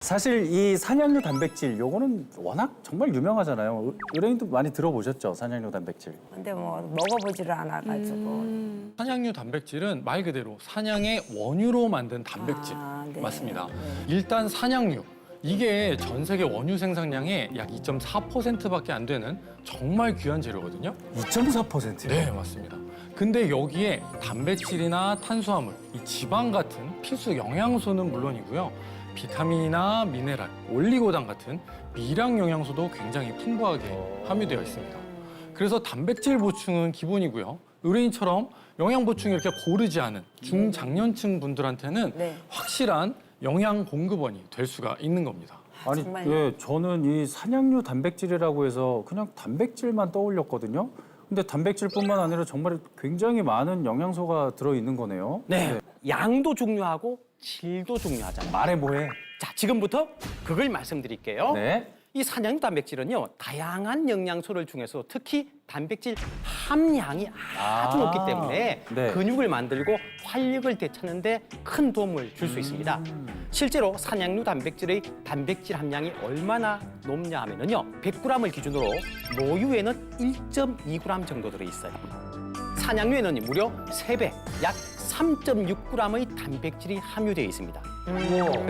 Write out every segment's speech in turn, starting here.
사실 이 산양류 단백질 요거는 워낙 정말 유명하잖아요. 의뢰인도 많이 들어보셨죠? 산양류 단백질. 근데 뭐 먹어보지를 않아가지고. 산양류 단백질은 말 그대로 산양의 원유로 만든 단백질 네. 맞습니다. 일단 산양류 이게 전 세계 원유 생산량의 약 2.4%밖에 안 되는 정말 귀한 재료거든요. 2.4%요? 네, 맞습니다. 근데 여기에 단백질이나 탄수화물, 이 지방 같은 필수 영양소는 물론이고요. 비타민이나 미네랄, 올리고당 같은 미량 영양소도 굉장히 풍부하게 함유되어 있습니다. 그래서 단백질 보충은 기본이고요. 의뢰인처럼 영양 보충이 이렇게 고르지 않은 중장년층 분들한테는 네. 확실한 영양 공급원이 될 수가 있는 겁니다. 아니, 정말요? 예, 저는 이 산양류 단백질이라고 해서 그냥 단백질만 떠올렸거든요. 근데 단백질뿐만 아니라 정말 굉장히 많은 영양소가 들어있는 거네요. 네. 양도 중요하고 질도 중요하잖아요. 말해 뭐해. 자, 지금부터 그걸 말씀드릴게요. 네. 이 산양류 단백질은요, 다양한 영양소를 중에서 특히 단백질 함량이 아주 높기 때문에 네. 근육을 만들고 활력을 되찾는데 큰 도움을 줄 수 있습니다. 실제로 산양류 단백질의 단백질 함량이 얼마나 높냐 하면요, 100g을 기준으로 모유에는 1.2g 정도 들어있어요. 산양류에는 무려 3배, 약 3.6g의 단백질이 함유되어 있습니다.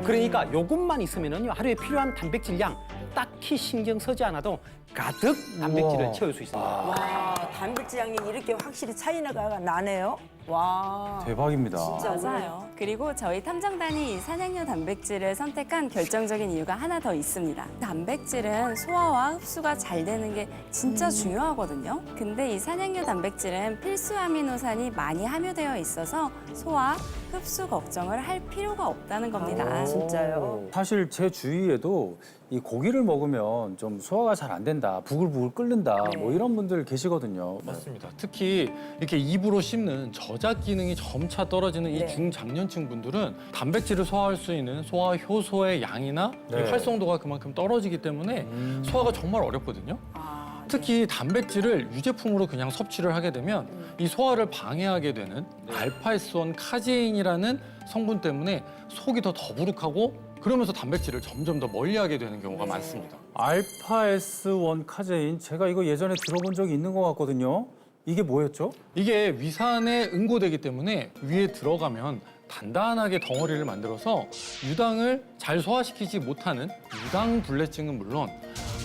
그러니까 이것만 있으면요, 하루에 필요한 단백질량 딱히 신경 쓰지 않아도 가득 단백질을 우와. 채울 수 있습니다. 와, 단백질 양이 이렇게 확실히 차이가 나네요. 와. 대박입니다. 진짜 맞아요. 그리고 저희 탐정단이 이 산양류 단백질을 선택한 결정적인 이유가 하나 더 있습니다. 단백질은 소화와 흡수가 잘 되는 게 진짜 중요하거든요. 근데 이 산양류 단백질은 필수 아미노산이 많이 함유되어 있어서 소화, 흡수 걱정을 할 필요가 없다는 겁니다. 진짜요? 사실 제 주위에도 이 고기를 먹으면 좀 소화가 잘 안 된다, 부글부글 끓는다, 뭐 이런 분들 계시거든요. 맞습니다. 특히 이렇게 입으로 씹는 저작 기능이 점차 떨어지는 이 네. 중장년층 분들은 단백질을 소화할 수 있는 소화 효소의 양이나 이 네. 활성도가 그만큼 떨어지기 때문에 소화가 정말 어렵거든요. 아, 특히 단백질을 유제품으로 그냥 섭취를 하게 되면 이 소화를 방해하게 되는 알파-S1 카제인이라는 성분 때문에 속이 더 더부룩하고 그러면서 단백질을 점점 더 멀리하게 되는 경우가 많습니다. 알파-S1 카제인, 제가 이거 예전에 들어본 적이 있는 것 같거든요. 이게 뭐였죠? 이게 위산에 응고되기 때문에 위에 들어가면 단단하게 덩어리를 만들어서 유당을 잘 소화시키지 못하는 유당불내증은 물론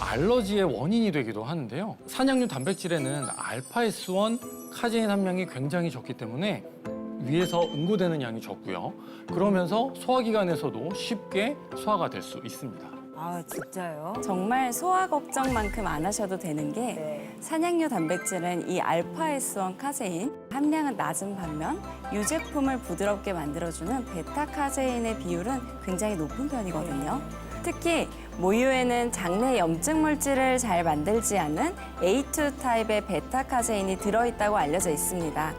알러지의 원인이 되기도 하는데요. 산양류 단백질에는 알파-S1 카제인 함량이 굉장히 적기 때문에 위에서 응고되는 양이 적고요. 그러면서 소화기관에서도 쉽게 소화가 될 수 있습니다. 아, 진짜요? 정말 소화 걱정만큼 안 하셔도 되는 게 네. 산양류 단백질은 이 알파-S1 카제인 함량은 낮은 반면 유제품을 부드럽게 만들어주는 베타-카제인의 비율은 굉장히 높은 편이거든요. 특히 모유에는 장내 염증 물질을 잘 만들지 않는 A2 타입의 베타-카제인이 들어있다고 알려져 있습니다.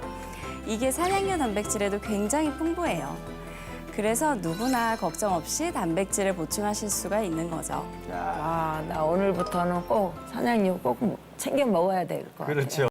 이게 산양류 단백질에도 굉장히 풍부해요. 그래서 누구나 걱정 없이 단백질을 보충하실 수가 있는 거죠. 와, 나 오늘부터는 꼭 산양류 꼭 챙겨 먹어야 될 것 같아요. 그렇죠.